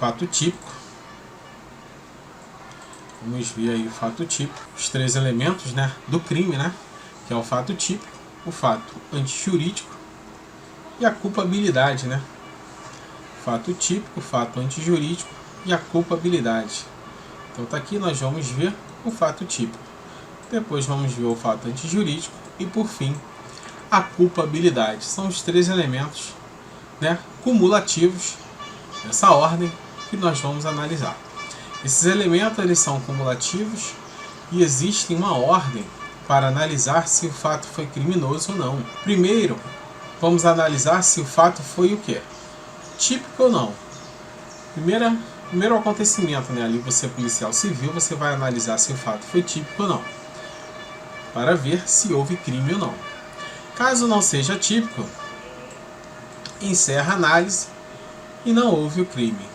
fato típico. Vamos ver aí o fato típico, os três elementos, né, do crime, né, que é o fato típico, o fato antijurídico e a culpabilidade, né? Fato típico, fato antijurídico e a culpabilidade. Então tá aqui, nós vamos ver o fato típico. Depois vamos ver o fato antijurídico e por fim a culpabilidade. São os três elementos, né, cumulativos nessa ordem que nós vamos analisar. Esses elementos eles são cumulativos e existe uma ordem para analisar se o fato foi criminoso ou não. Primeiro, vamos analisar se o fato foi o quê? Típico ou não. Primeiro acontecimento, né? Ali você é policial civil, você vai analisar se o fato foi típico ou não, para ver se houve crime ou não. Caso não seja típico, encerra a análise e não houve o crime.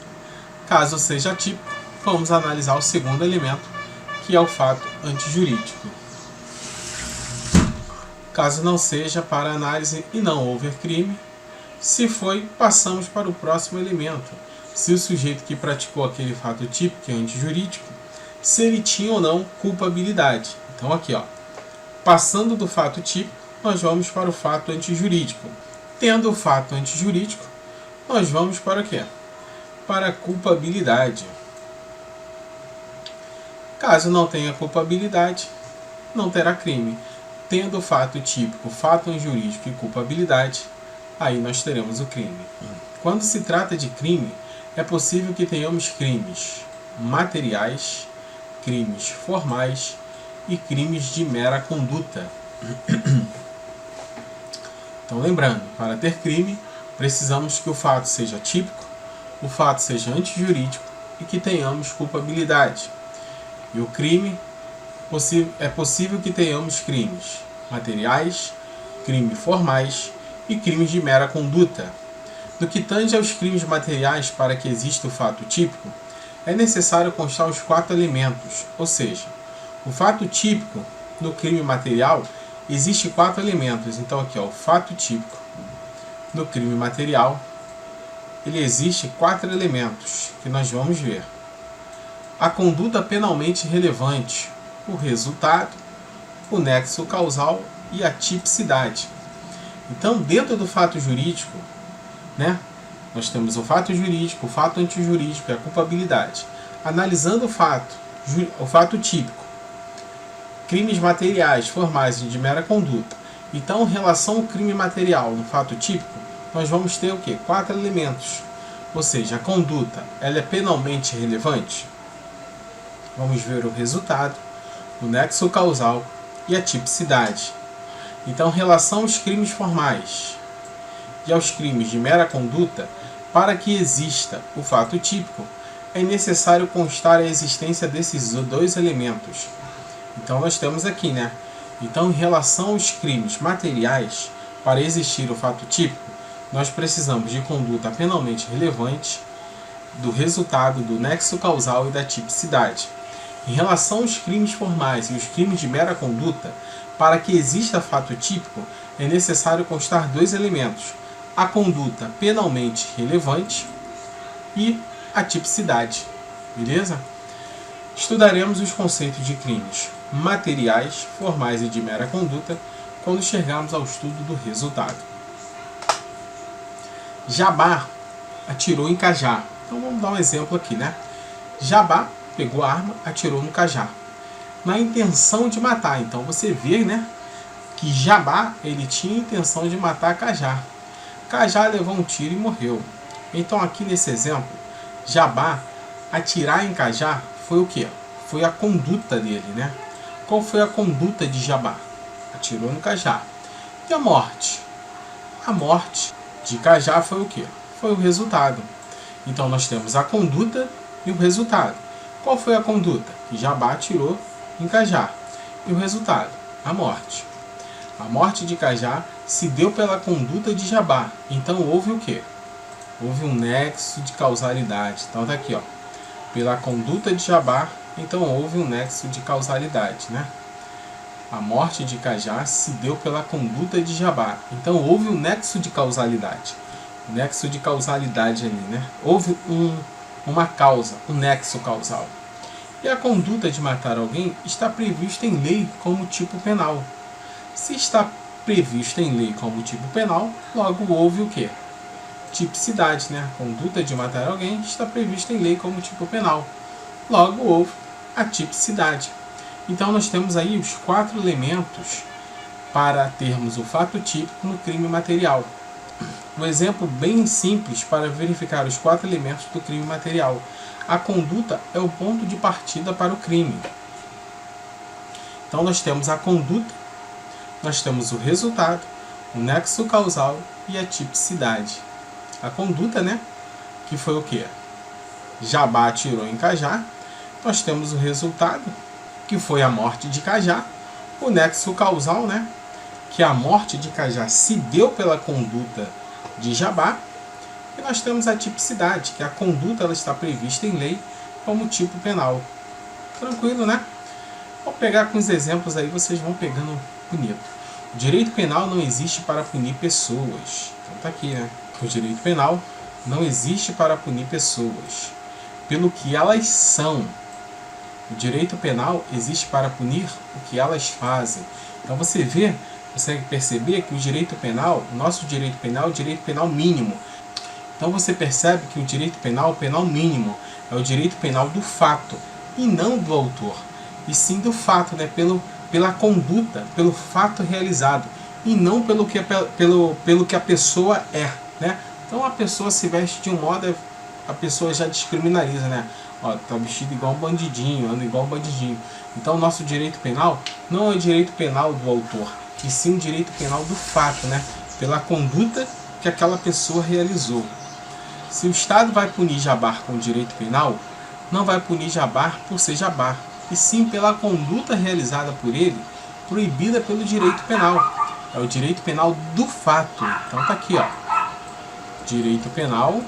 Caso seja típico, vamos analisar o segundo elemento, que é o fato antijurídico. Caso não seja para análise e não houver crime, se foi, passamos para o próximo elemento. Se o sujeito que praticou aquele fato típico, que é antijurídico, se ele tinha ou não culpabilidade. Então aqui, ó, passando do fato típico, nós vamos para o fato antijurídico. Tendo o fato antijurídico, nós vamos para o quê? Para a culpabilidade. Caso não tenha culpabilidade, não terá crime. Tendo o fato típico, fato antijurídico e culpabilidade, aí nós teremos o crime. Quando se trata de crime, é possível que tenhamos crimes materiais, crimes formais e crimes de mera conduta. Então, lembrando, para ter crime, precisamos que o fato seja típico, o fato seja antijurídico e que tenhamos culpabilidade. E o crime, é possível que tenhamos crimes materiais, crimes formais e crimes de mera conduta. No que tange aos crimes materiais, para que exista o fato típico, é necessário constar os 4 elementos, ou seja, o fato típico no crime material existe 4 elementos. Então aqui, ó, o fato típico no crime material, ele existe 4 elementos que nós vamos ver: a conduta penalmente relevante, o resultado, o nexo causal e a tipicidade. Então, dentro do fato jurídico, né, nós temos o fato jurídico, o fato antijurídico e a culpabilidade. Analisando o fato típico, crimes materiais, formais e de mera conduta. Então, em relação ao crime material no fato típico, nós vamos ter o quê? 4 elementos. Ou seja, a conduta, ela é penalmente relevante? Vamos ver o resultado, o nexo causal e a tipicidade. Então, em relação aos crimes formais e aos crimes de mera conduta, para que exista o fato típico, é necessário constar a existência desses 2 elementos. Então, nós temos aqui, né? Então, em relação aos crimes materiais, para existir o fato típico, nós precisamos de conduta penalmente relevante, do resultado, do nexo causal e da tipicidade. Em relação aos crimes formais e os crimes de mera conduta, para que exista fato típico, é necessário constar 2 elementos: a conduta penalmente relevante e a tipicidade. Beleza? Estudaremos os conceitos de crimes materiais, formais e de mera conduta quando chegarmos ao estudo do resultado. Jabá atirou em Cajá. Então vamos dar um exemplo aqui, né? Jabá pegou a arma, atirou no Cajá, na intenção de matar. Então você vê, né, que Jabá, ele tinha intenção de matar Cajá. Cajá levou um tiro e morreu. Então aqui nesse exemplo, Jabá atirar em Cajá foi o quê? Foi a conduta dele, né? Qual foi a conduta de Jabá? Atirou no Cajá. E a morte? A morte de Cajá foi o quê? Foi o resultado. Então nós temos a conduta e o resultado. Qual foi a conduta? Que Jabá atirou em Cajá. E o resultado? A morte. A morte de Cajá se deu pela conduta de Jabá. Então houve o quê? Houve um nexo de causalidade. Então tá aqui, ó. Pela conduta de Jabá, então houve um nexo de causalidade, né? A morte de Cajá se deu pela conduta de Jabá. Então houve um nexo de causalidade. O nexo de causalidade ali, né? Houve uma causa, um nexo causal. E a conduta de matar alguém está prevista em lei como tipo penal. Se está prevista em lei como tipo penal, logo houve o quê? Tipicidade, né? A conduta de matar alguém está prevista em lei como tipo penal. Logo houve a tipicidade. Então nós temos aí os 4 elementos para termos o fato típico no crime material. Um exemplo bem simples para verificar os 4 elementos do crime material. A conduta é o ponto de partida para o crime. Então nós temos a conduta, nós temos o resultado, o nexo causal e a tipicidade. A conduta, né? Que foi o quê? Jabá atirou em Cajá. Nós temos o resultado, que foi a morte de Cajá. O nexo causal, né? Que a morte de Cajá se deu pela conduta de Jabá. E nós temos a tipicidade, que a conduta ela está prevista em lei como tipo penal. Tranquilo, né? Vou pegar com os exemplos aí, vocês vão pegando bonito. O direito penal não existe para punir pessoas. Então tá aqui, né? O direito penal não existe para punir pessoas pelo que elas são. O direito penal existe para punir o que elas fazem. Então você consegue perceber que o direito penal, o nosso direito penal é o direito penal mínimo. Então você percebe que o direito penal, o penal mínimo, é o direito penal do fato e não do autor. E sim do fato, né? Pela conduta, pelo fato realizado e não pelo que a pessoa é, né? Então a pessoa se veste de um modo, a pessoa já descriminaliza, né? Ó, tá vestido igual um bandidinho, anda igual um bandidinho. Então o nosso direito penal não é o direito penal do autor, e sim o direito penal do fato, né? Pela conduta que aquela pessoa realizou. Se o Estado vai punir Jabá com o direito penal, não vai punir Jabá por ser Jabá, e sim pela conduta realizada por ele, proibida pelo direito penal. É o direito penal do fato. Então tá aqui, ó. Direito penal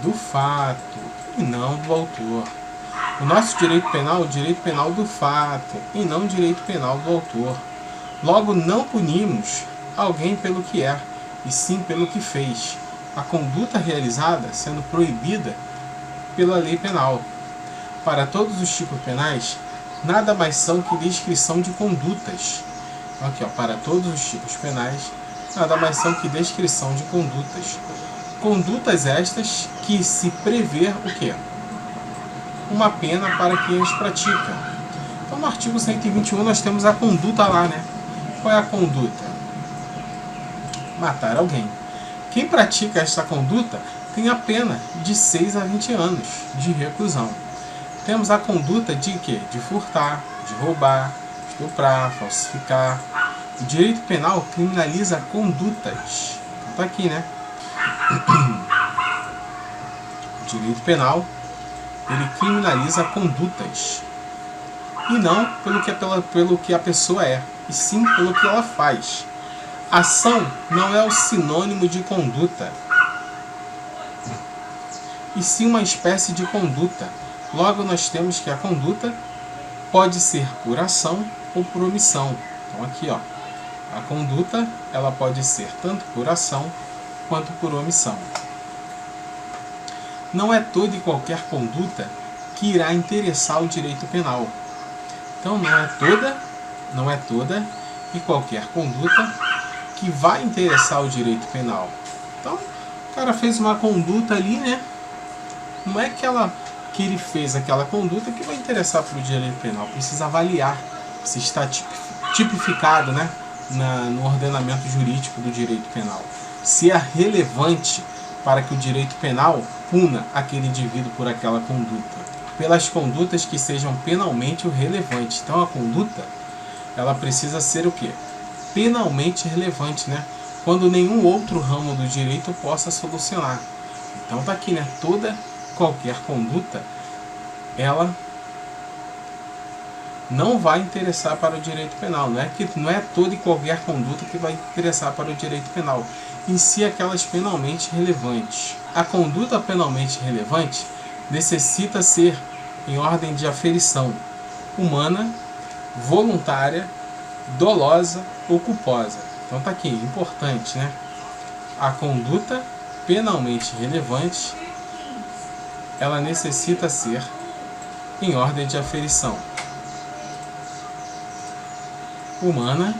do fato e não do autor. O nosso direito penal é o direito penal do fato e não o direito penal do autor. Logo, não punimos alguém pelo que é, e sim pelo que fez. A conduta realizada sendo proibida pela lei penal. Para todos os tipos penais, nada mais são que descrição de condutas. Aqui, ó, para todos os tipos penais, nada mais são que descrição de condutas. Condutas estas que se prevê o quê? Uma pena para quem as pratica. Então, no artigo 121, nós temos a conduta lá, né? Qual é a conduta? Matar alguém. Quem pratica esta conduta tem a pena de 6 a 20 anos de reclusão. Temos a conduta de quê? De furtar, de roubar, estuprar, falsificar. O direito penal criminaliza condutas. Então tá aqui, né? O direito penal, ele criminaliza condutas. E não pelo que a pessoa é, e sim pelo que ela faz. Ação não é o sinônimo de conduta, e sim uma espécie de conduta. Logo, nós temos que a conduta pode ser por ação ou por omissão. Então aqui, ó, a conduta ela pode ser tanto por ação quanto por omissão. Não é toda e qualquer conduta que irá interessar o direito penal. Então não é toda e qualquer conduta que vai interessar o direito penal. Então, o cara fez uma conduta ali, né? Não é que ele fez aquela conduta que vai interessar para o direito penal. Precisa avaliar se está tipificado, né, no ordenamento jurídico do direito penal. Se é relevante para que o direito penal puna aquele indivíduo por aquela conduta. Pelas condutas que sejam penalmente relevantes. Então a conduta, ela precisa ser o quê? Penalmente relevante, né? Quando nenhum outro ramo do direito possa solucionar. Então tá aqui, né? Toda qualquer conduta, ela não vai interessar para o direito penal. Não é toda e qualquer conduta que vai interessar para o direito penal. Em si, aquelas penalmente relevantes. A conduta penalmente relevante necessita ser em ordem de aferição humana, voluntária, dolosa ou culposa. Então tá aqui, importante, né? A conduta penalmente relevante, ela necessita ser em ordem de aferição: humana,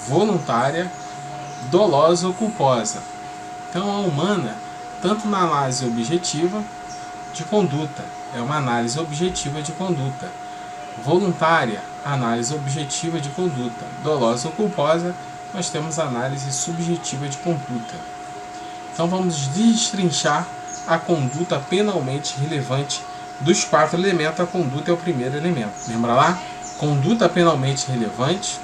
voluntária, dolosa ou culposa. Então a humana, tanto na análise objetiva de conduta, é uma análise objetiva de conduta. Voluntária, análise objetiva de conduta. Dolosa ou culposa, nós temos análise subjetiva de conduta. Então vamos destrinchar a conduta penalmente relevante. Dos 4 elementos, a conduta é o primeiro elemento. Lembra lá? Conduta penalmente relevante,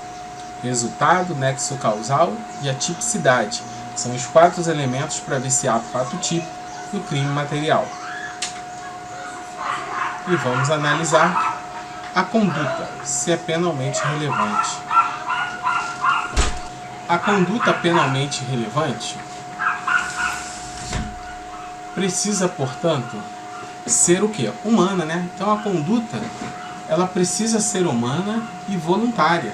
resultado, nexo causal e a tipicidade. São os 4 elementos para ver se há fato típico no crime material. E vamos analisar a conduta, se é penalmente relevante. A conduta penalmente relevante precisa, portanto, ser o quê? Humana, né? Então a conduta, ela precisa ser humana e voluntária.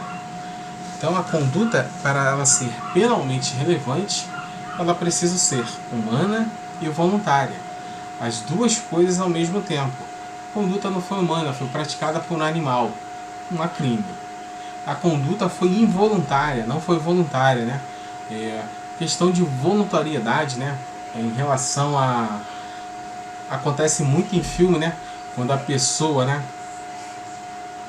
Então a conduta, para ela ser penalmente relevante, ela precisa ser humana e voluntária. As duas coisas ao mesmo tempo. A conduta não foi humana, foi praticada por um animal. Não há crime. A conduta foi involuntária, não foi voluntária, né? Questão de voluntariedade, né? Em relação a... Acontece muito em filme, né? Quando a pessoa, né?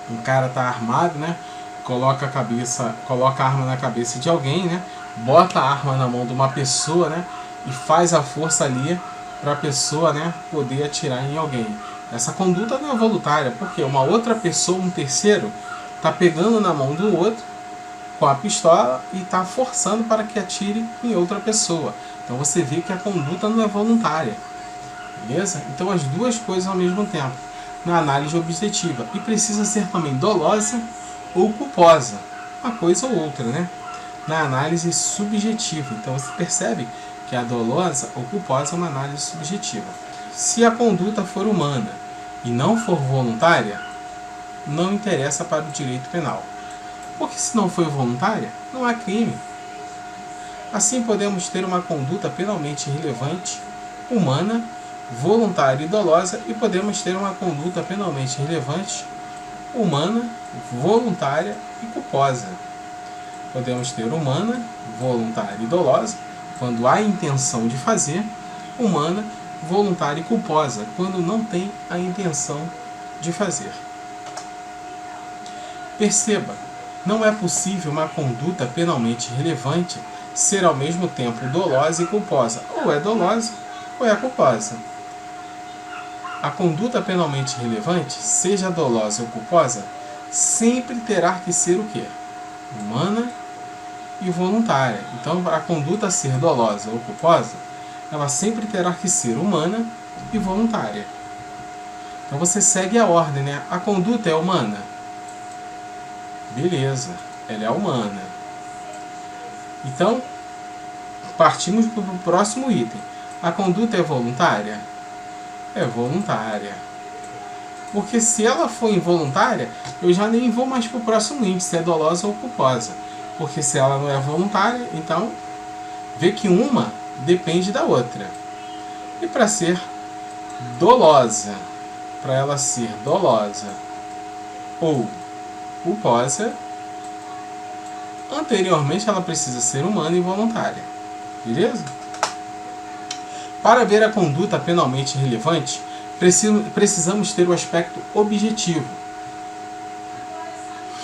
Um cara tá armado, né? Coloca a arma na cabeça de alguém, né? Bota a arma na mão de uma pessoa, né? E faz a força ali para a pessoa, né, poder atirar em alguém. Essa conduta não é voluntária, porque uma outra pessoa, um terceiro, está pegando na mão do outro com a pistola e está forçando para que atire em outra pessoa. Então você vê que a conduta não é voluntária. Beleza? Então as duas coisas ao mesmo tempo, na análise objetiva. E precisa ser também dolosa ou culposa, uma coisa ou outra, né? Na análise subjetiva. Então você percebe que a dolosa ou culposa é uma análise subjetiva. Se a conduta for humana e não for voluntária, não interessa para o direito penal. Porque se não for voluntária, não há crime. Assim podemos ter uma conduta penalmente relevante, humana, voluntária e dolosa, e podemos ter uma conduta penalmente relevante, humana, voluntária e culposa. Podemos ter humana, voluntária e dolosa, quando há intenção de fazer, humana, voluntária e culposa, quando não tem a intenção de fazer. Perceba, não é possível uma conduta penalmente relevante ser ao mesmo tempo dolosa e culposa. Ou é dolosa ou é culposa. A conduta penalmente relevante, seja dolosa ou culposa, sempre terá que ser o quê? Humana e voluntária. Então, a conduta ser dolosa ou culposa, ela sempre terá que ser humana e voluntária. Então você segue a ordem, né? A conduta é humana? Beleza, ela é humana. Então, partimos para o próximo item. A conduta é voluntária? É voluntária. Porque se ela for involuntária, eu já nem vou mais para o próximo índice, se é dolosa ou culposa. Porque se ela não é voluntária, então vê que uma depende da outra. E para ser dolosa, para ela ser dolosa ou culposa, anteriormente ela precisa ser humana e voluntária. Beleza? Para ver a conduta penalmente relevante, precisamos ter o aspecto objetivo.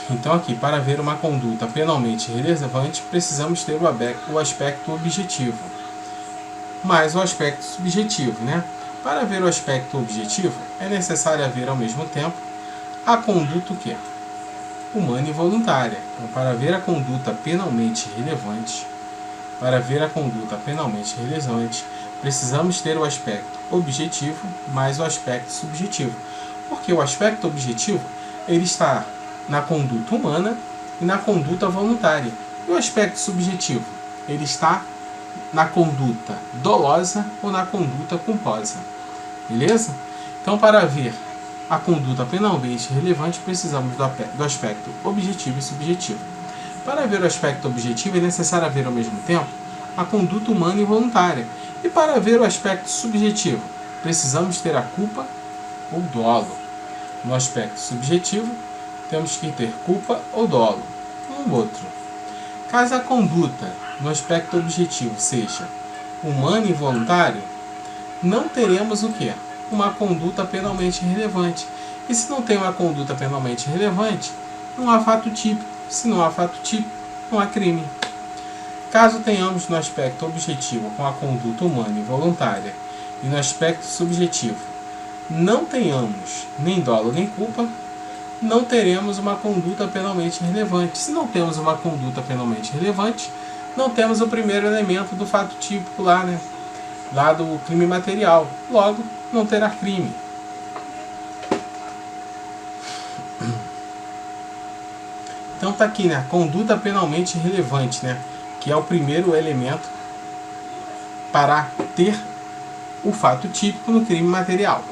Então aqui, para ver uma conduta penalmente relevante, precisamos ter o aspecto objetivo, mais o aspecto subjetivo, né? Para ver o aspecto objetivo, é necessário haver ao mesmo tempo a conduta o quê? Humana e voluntária. Então, para ver a conduta penalmente relevante, precisamos ter o aspecto objetivo mais o aspecto subjetivo. Porque o aspecto objetivo, ele está na conduta humana e na conduta voluntária. E o aspecto subjetivo, ele está na conduta dolosa ou na conduta culposa. Beleza? Então, para ver a conduta penalmente relevante, precisamos do aspecto objetivo e subjetivo. Para ver o aspecto objetivo, é necessário ver ao mesmo tempo a conduta humana e voluntária. E para ver o aspecto subjetivo, precisamos ter a culpa ou dolo. No aspecto subjetivo, temos que ter culpa ou dolo, um outro. Caso a conduta, no aspecto objetivo, seja humana e voluntária, não teremos o quê? Uma conduta penalmente relevante. E se não tem uma conduta penalmente relevante, não há fato típico. Se não há fato típico, não há crime. Caso tenhamos no aspecto objetivo com a conduta humana e voluntária, e no aspecto subjetivo não tenhamos nem dolo nem culpa, não teremos uma conduta penalmente relevante. Se não temos uma conduta penalmente relevante, não temos o primeiro elemento do fato típico lá, né? Lá do crime material. Logo, não terá crime. Então tá aqui, né? Conduta penalmente relevante, né? Que é o primeiro elemento para ter o fato típico no crime material.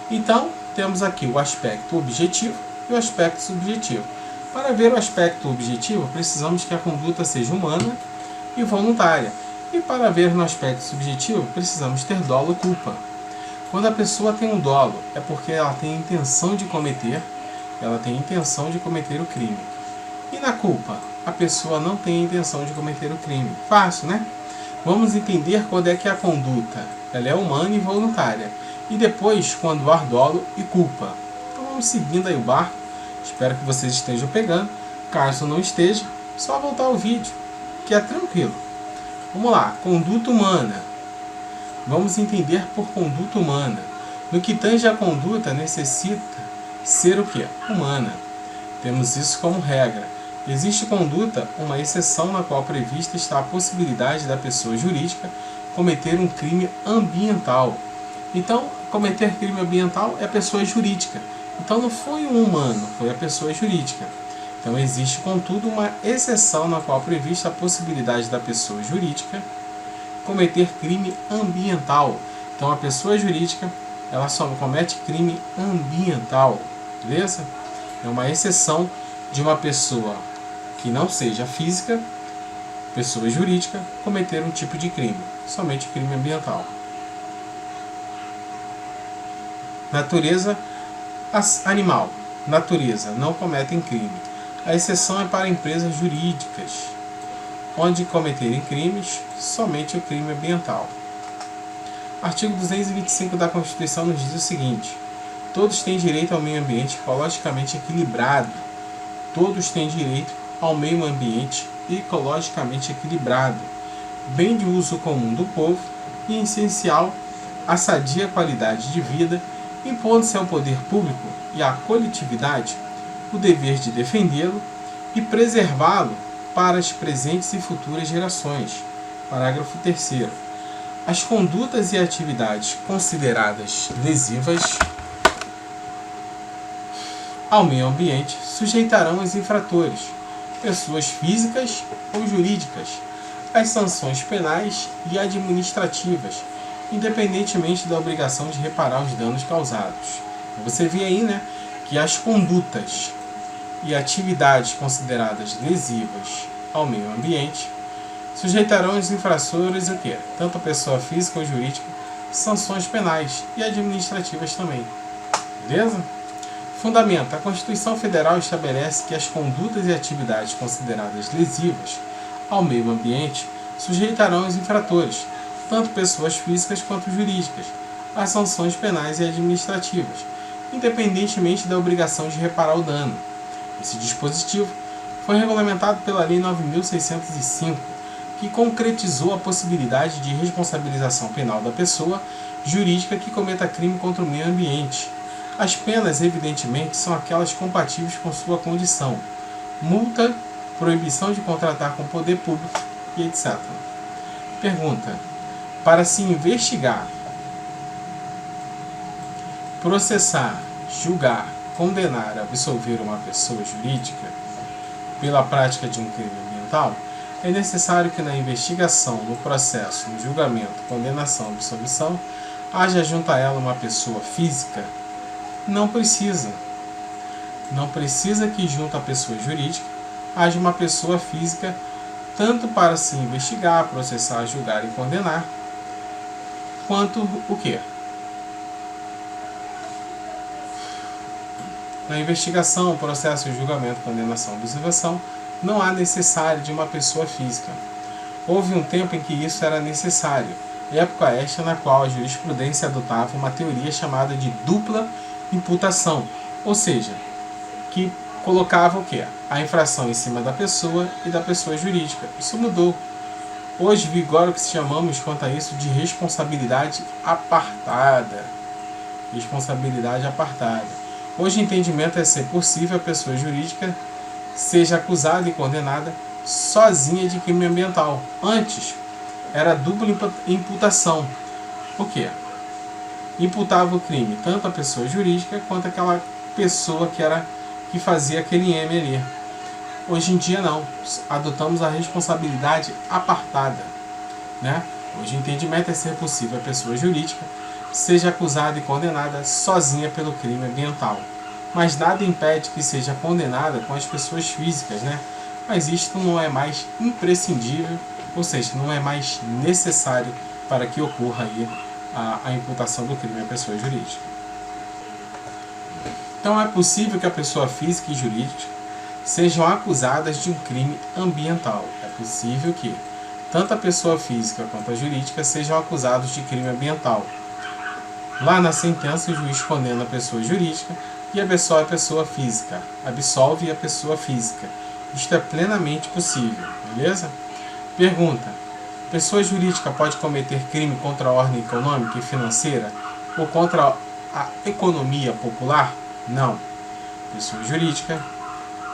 Então, temos aqui o aspecto objetivo e o aspecto subjetivo. Para ver o aspecto objetivo, precisamos que a conduta seja humana e voluntária. E para ver no aspecto subjetivo, precisamos ter dolo e culpa. Quando a pessoa tem um dolo, é porque ela tem a intenção de cometer, o crime. E na culpa, a pessoa não tem a intenção de cometer o crime. Fácil, né? Vamos entender quando é que a conduta ela é humana e voluntária. E depois, quando há dolo e culpa. Então vamos seguindo aí o barco. Espero que vocês estejam pegando. Caso não esteja, só voltar ao vídeo, que é tranquilo. Vamos lá, conduta humana. Vamos entender por conduta humana. No que tange a conduta, necessita ser o quê? Humana. Temos isso como regra. Existe conduta, uma exceção na qual prevista está a possibilidade da pessoa jurídica cometer um crime ambiental. Então, cometer crime ambiental é a pessoa jurídica. Então, não foi um humano, foi a pessoa jurídica. Então, existe, contudo, uma exceção na qual prevista a possibilidade da pessoa jurídica cometer crime ambiental. Então, a pessoa jurídica, ela só comete crime ambiental. Beleza? É uma exceção de uma pessoa que não seja física, pessoa jurídica, cometer um tipo de crime. Somente crime ambiental. Natureza animal. Natureza, não cometem crime. A exceção é para empresas jurídicas, onde cometerem crimes, somente o crime ambiental. Artigo 225 da Constituição nos diz o seguinte: todos têm direito ao meio ambiente ecologicamente equilibrado. Todos têm direito ao meio ambiente ecologicamente equilibrado, bem de uso comum do povo e essencial à sadia qualidade de vida, impondo-se ao poder público e à coletividade o dever de defendê-lo e preservá-lo para as presentes e futuras gerações. Parágrafo 3º. As condutas e atividades consideradas lesivas ao meio ambiente sujeitarão os infratores, pessoas físicas ou jurídicas, às sanções penais e administrativas, independentemente da obrigação de reparar os danos causados. Você vê aí, né, que as condutas e atividades consideradas lesivas ao meio ambiente sujeitarão os infratores o quê? Tanto a pessoa física ou jurídica, sanções penais e administrativas também. Beleza? Fundamento. A Constituição Federal estabelece que as condutas e atividades consideradas lesivas ao meio ambiente sujeitarão os infratores, tanto pessoas físicas quanto jurídicas, às sanções penais e administrativas, independentemente da obrigação de reparar o dano. Esse dispositivo foi regulamentado pela Lei 9.605, que concretizou a possibilidade de responsabilização penal da pessoa jurídica que cometa crime contra o meio ambiente. As penas, evidentemente, são aquelas compatíveis com sua condição: multa, proibição de contratar com o poder público e etc. Pergunta: para se investigar, processar, julgar, condenar, absolver uma pessoa jurídica pela prática de um crime ambiental, é necessário que na investigação, no processo, no julgamento, condenação, absolvição, haja junto a ela uma pessoa física? Não precisa. Não precisa que junto à pessoa jurídica age uma pessoa física tanto para se investigar, processar, julgar e condenar, quanto o quê? Na investigação, processo, julgamento, condenação, observação, não há necessário de uma pessoa física. Houve um tempo em que isso era necessário, época esta na qual a jurisprudência adotava uma teoria chamada de dupla imputação, ou seja, que colocava o quê? A infração em cima da pessoa e da pessoa jurídica. Isso mudou. Hoje vigora o que chamamos quanto a isso de responsabilidade apartada. Responsabilidade apartada. Hoje o entendimento é ser possível a pessoa jurídica seja acusada e condenada sozinha de crime ambiental. Antes, era dupla imputação. O quê? Imputava o crime tanto a pessoa jurídica quanto aquela pessoa que fazia aquele M ali. Hoje em dia não. Adotamos a responsabilidade apartada. Né? Hoje o entendimento é ser possível a pessoa jurídica seja acusada e condenada sozinha pelo crime ambiental. Mas nada impede que seja condenada com as pessoas físicas, né? Mas isto não é mais imprescindível, ou seja, não é mais necessário para que ocorra aí a imputação do crime à pessoa jurídica. Então é possível que a pessoa física e jurídica sejam acusadas de um crime ambiental. É possível que tanto a pessoa física quanto a jurídica sejam acusados de crime ambiental. Lá na sentença, o juiz condena a pessoa jurídica e absolve a pessoa física. Absolve a pessoa física. Isto é plenamente possível, beleza? Pergunta: pessoa jurídica pode cometer crime contra a ordem econômica e financeira ou contra a economia popular? Não. Pessoa jurídica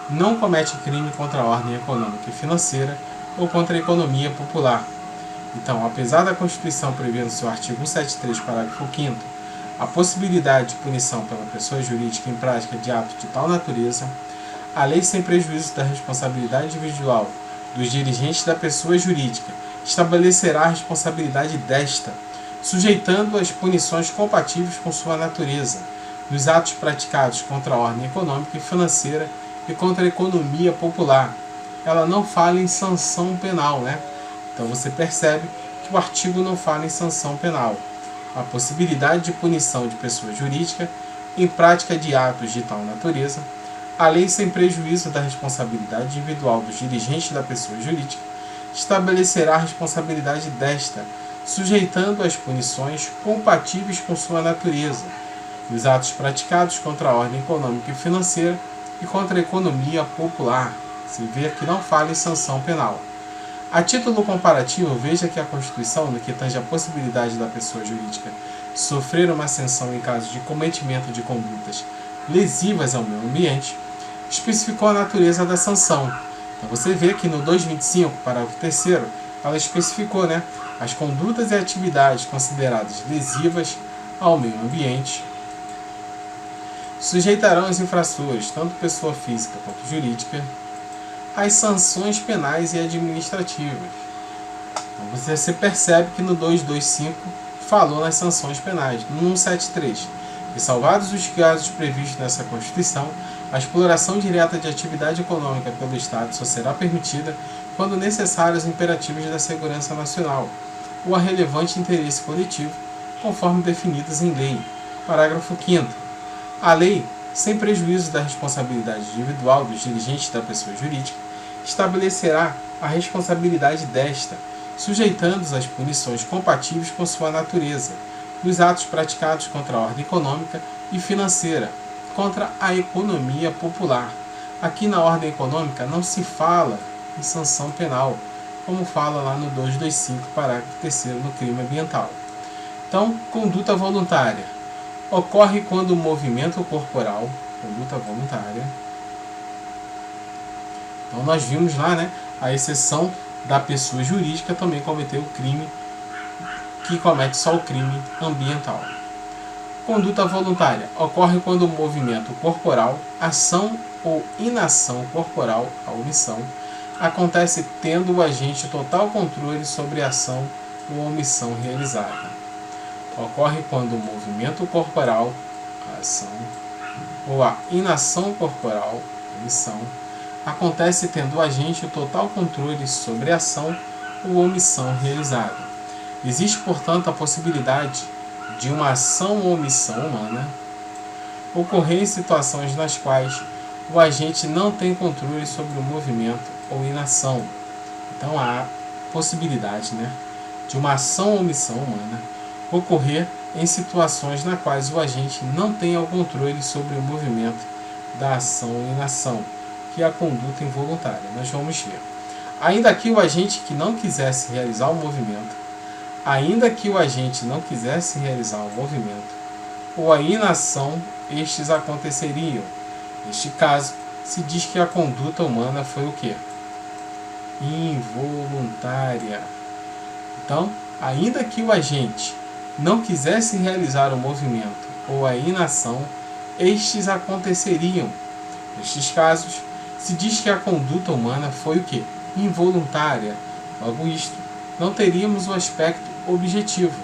não comete crime contra a ordem econômica e financeira ou contra a economia popular. Então, apesar da Constituição prever no seu artigo 173, parágrafo 5º, a possibilidade de punição pela pessoa jurídica em prática de atos de tal natureza, a lei, sem prejuízo da responsabilidade individual dos dirigentes da pessoa jurídica, estabelecerá a responsabilidade desta, sujeitando as punições compatíveis com sua natureza, nos atos praticados contra a ordem econômica e financeira e contra a economia popular. Ela não fala em sanção penal, né? Então você percebe que o artigo não fala em sanção penal. A possibilidade de punição de pessoa jurídica em prática de atos de tal natureza, a lei, sem prejuízo da responsabilidade individual dos dirigentes da pessoa jurídica, estabelecerá a responsabilidade desta, sujeitando as punições compatíveis com sua natureza, nos atos praticados contra a ordem econômica e financeira e contra a economia popular. Se vê que não fala em sanção penal. A título comparativo, veja que a Constituição, no que tange a possibilidade da pessoa jurídica sofrer uma sanção em caso de cometimento de condutas lesivas ao meio ambiente, especificou a natureza da sanção. Então você vê que no 225, parágrafo 3º, ela especificou, né, as condutas e atividades consideradas lesivas ao meio ambiente sujeitarão os infratores, tanto pessoa física quanto jurídica, às sanções penais e administrativas. Então você percebe que no 225 falou nas sanções penais. No 173, ressalvados os casos previstos nessa Constituição, a exploração direta de atividade econômica pelo Estado só será permitida quando necessários os imperativos da segurança nacional ou a relevante interesse coletivo, conforme definidos em lei. Parágrafo 5º. A lei, sem prejuízo da responsabilidade individual dos dirigentes da pessoa jurídica, estabelecerá a responsabilidade desta, sujeitando-os às punições compatíveis com sua natureza, nos atos praticados contra a ordem econômica e financeira, contra a economia popular. Aqui na ordem econômica não se fala em sanção penal, como fala lá no 225, parágrafo 3º, no crime ambiental. Então, conduta voluntária. Ocorre quando o movimento corporal, conduta voluntária. Então nós vimos lá, né, a exceção da pessoa jurídica também cometeu o crime, que comete só o crime ambiental. Conduta voluntária. Ocorre quando o movimento corporal, ação ou inação corporal, a omissão, acontece tendo o agente total controle sobre a ação ou omissão realizada. Ocorre quando o movimento corporal, a ação, ou a inação corporal, a omissão, acontece tendo o agente o total controle sobre a ação ou omissão realizada. Existe, portanto, a possibilidade de uma ação ou omissão humana ocorrer em situações nas quais o agente não tem controle sobre o movimento ou inação. Então há possibilidade, de uma ação ou omissão humana ocorrer em situações nas quais o agente não tenha o controle sobre o movimento da ação ou inação, que é a conduta involuntária. Nós vamos ver. Ainda que o agente que não quisesse realizar o movimento, ou a inação, estes aconteceriam. Neste caso, se diz que a conduta humana foi o quê? Involuntária. Então, ainda que o agente não quisesse realizar o movimento ou a inação, estes aconteceriam. Nestes casos, se diz que a conduta humana foi o quê? Involuntária. Logo isto, não teríamos o aspecto objetivo.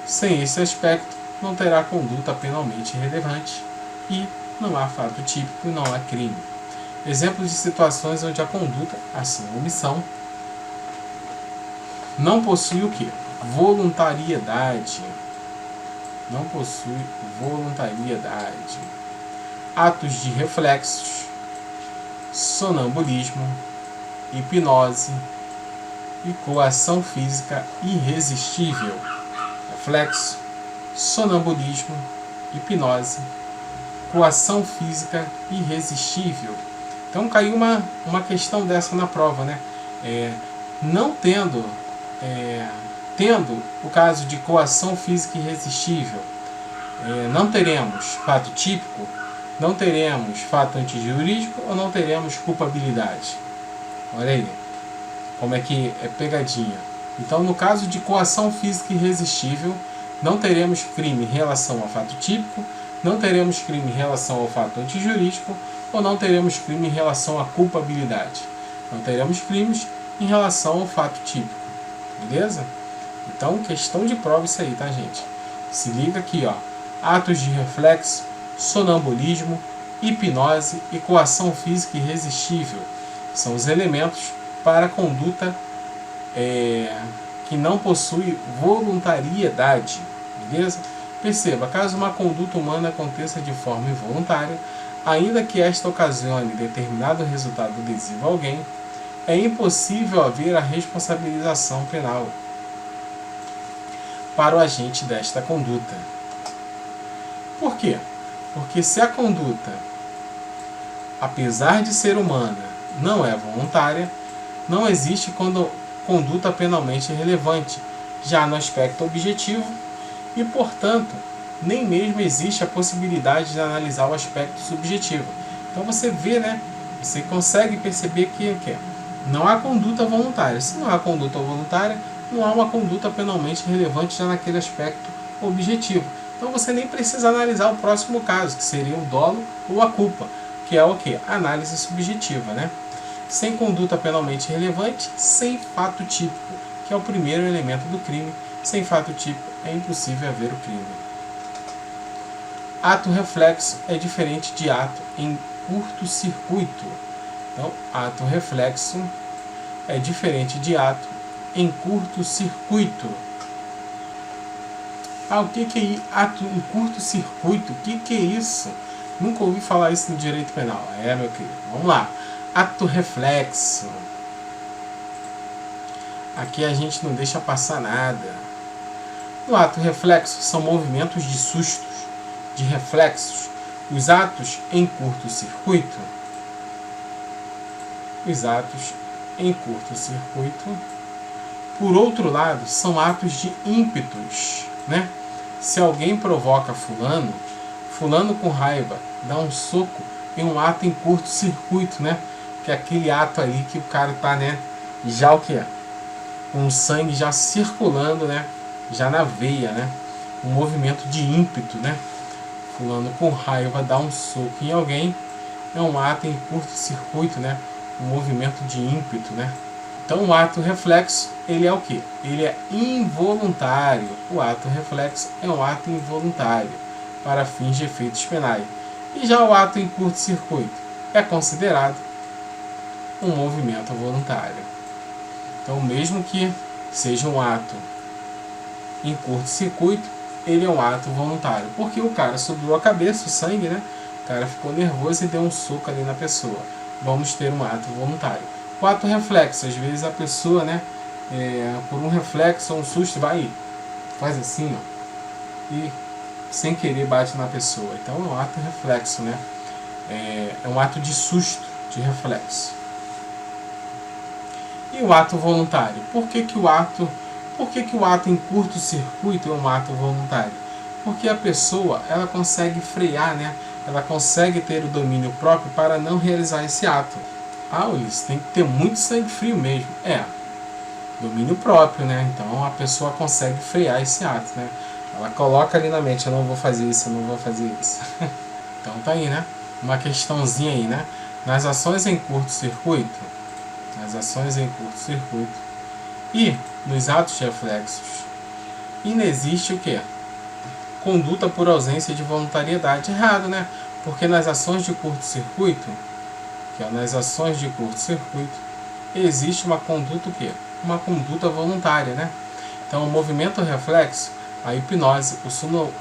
Sem esse aspecto, não terá conduta penalmente relevante e não há fato típico e não há crime. Exemplos de situações onde a conduta, ação ou omissão, não possui o quê? Voluntariedade. Não possui voluntariedade. Atos de reflexos, sonambulismo, hipnose e coação física irresistível. Reflexo, sonambulismo, hipnose, coação física irresistível. Então caiu uma questão dessa na prova, não tendo o caso de coação física irresistível, não teremos fato típico, não teremos fato antijurídico ou não teremos culpabilidade. Olha aí, como é que é pegadinha. Então, no caso de coação física irresistível, não teremos crime em relação ao fato típico, não teremos crime em relação ao fato antijurídico ou não teremos crime em relação à culpabilidade. Não teremos crimes em relação ao fato típico. Beleza? Então, questão de prova isso aí, tá, gente? Se liga aqui, ó. Atos de reflexo, sonambulismo, hipnose e coação física irresistível são os elementos para a conduta que não possui voluntariedade. Beleza? Perceba, caso uma conduta humana aconteça de forma involuntária, ainda que esta ocasione determinado resultado lesivo a alguém, é impossível haver a responsabilização penal para o agente desta conduta. Por quê? Porque se a conduta, apesar de ser humana, não é voluntária, não existe conduta penalmente relevante, já no aspecto objetivo, e, portanto, nem mesmo existe a possibilidade de analisar o aspecto subjetivo. Então você vê, você consegue perceber que não há conduta voluntária. Se não há conduta voluntária, não há uma conduta penalmente relevante já naquele aspecto objetivo. Então você nem precisa analisar o próximo caso, que seria o dolo ou a culpa, que é o quê? Análise subjetiva, Sem conduta penalmente relevante, sem fato típico, que é o primeiro elemento do crime. Sem fato típico é impossível haver o crime. Ato reflexo é diferente de ato em curto-circuito. Então, ato reflexo é diferente de ato em curto-circuito. O que é ato em curto-circuito? O que é isso? Nunca ouvi falar isso no direito penal. Meu querido. Vamos lá. Ato reflexo. Aqui a gente não deixa passar nada. No ato reflexo são movimentos de sustos, de reflexos. Os atos em curto-circuito. Por outro lado, são atos de ímpetos, Se alguém provoca fulano com raiva, dá um soco em um ato em curto-circuito, Que é aquele ato ali que o cara tá, já o que é? Com o sangue já circulando, Já na veia, Um movimento de ímpeto, Fulano com raiva dá um soco em alguém, é um ato em curto-circuito, Um movimento de ímpeto, Então o ato reflexo, ele é o quê? Ele é involuntário. O ato reflexo é um ato involuntário para fins de efeitos penais. E já o ato em curto-circuito? é considerado um movimento voluntário. Então, mesmo que seja um ato em curto-circuito, ele é um ato voluntário, porque o cara subiu a cabeça, o sangue, né? O cara ficou nervoso e deu um soco ali na pessoa. Vamos ter um ato voluntário. O ato reflexo, às vezes a pessoa, né, por um reflexo ou um susto, vai, faz assim, ó, e sem querer bate na pessoa. Então é um ato reflexo, né? É um ato de susto, de reflexo. E o ato voluntário? Por que o ato em curto-circuito é um ato voluntário? Porque a pessoa, ela consegue frear, né? Ela consegue ter o domínio próprio para não realizar esse ato. Ah, Ulisses, tem que ter muito sangue frio mesmo. Domínio próprio, né? Então a pessoa consegue frear esse ato, né? Ela coloca ali na mente, eu não vou fazer isso, eu não vou fazer isso. Então tá aí, né? Uma questãozinha aí, né? Nas ações em curto-circuito, e nos atos reflexos, inexiste o quê? Conduta por ausência de voluntariedade. Errado, né? Porque nas ações de curto-circuito, existe uma conduta o quê? Uma conduta voluntária, né? Então, o movimento reflexo, a hipnose,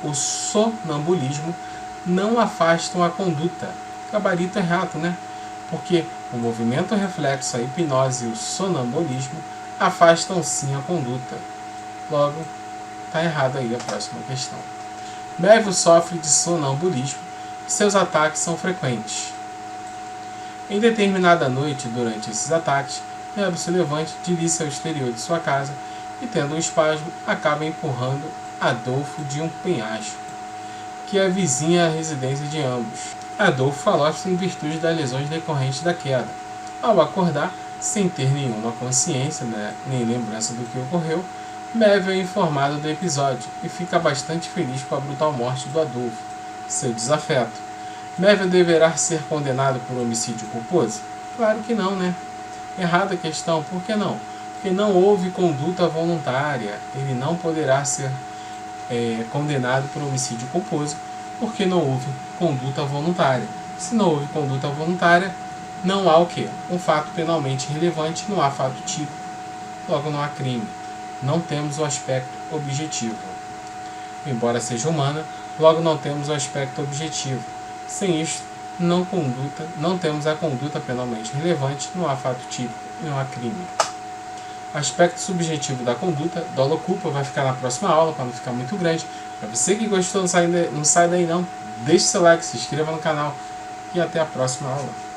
o sonambulismo não afastam a conduta. Gabarito errado, né? Porque o movimento reflexo, a hipnose e o sonambulismo afastam sim a conduta. Logo, está errado aí a próxima questão. Mévio sofre de sonambulismo e seus ataques são frequentes. Em determinada noite, durante esses ataques, Mévio se levanta, dirige-se ao exterior de sua casa e, tendo um espasmo, acaba empurrando Adolfo de um penhasco, que avizinha a residência de ambos. Adolfo falostra em virtude das lesões decorrentes da queda. Ao acordar, sem ter nenhuma consciência, né, nem lembrança do que ocorreu, Mévio é informado do episódio e fica bastante feliz com a brutal morte do Adolfo, seu desafeto. Mévio deverá ser condenado por homicídio culposo? Claro que não, né? Errada a questão, por que não? Porque não houve conduta voluntária, ele não poderá ser condenado por homicídio culposo, porque não houve conduta voluntária. Se não houve conduta voluntária, não há o quê? Um fato penalmente relevante, não há fato típico, logo não há crime. Não temos o aspecto objetivo. Embora seja humana, logo não temos o aspecto objetivo. Sem isto, não temos a conduta penalmente relevante, não há fato típico e não há crime. Aspecto subjetivo da conduta, dolo culpa, vai ficar na próxima aula, para não ficar muito grande. Para você que gostou, não sai daí não. Deixe seu like, se inscreva no canal e até a próxima aula.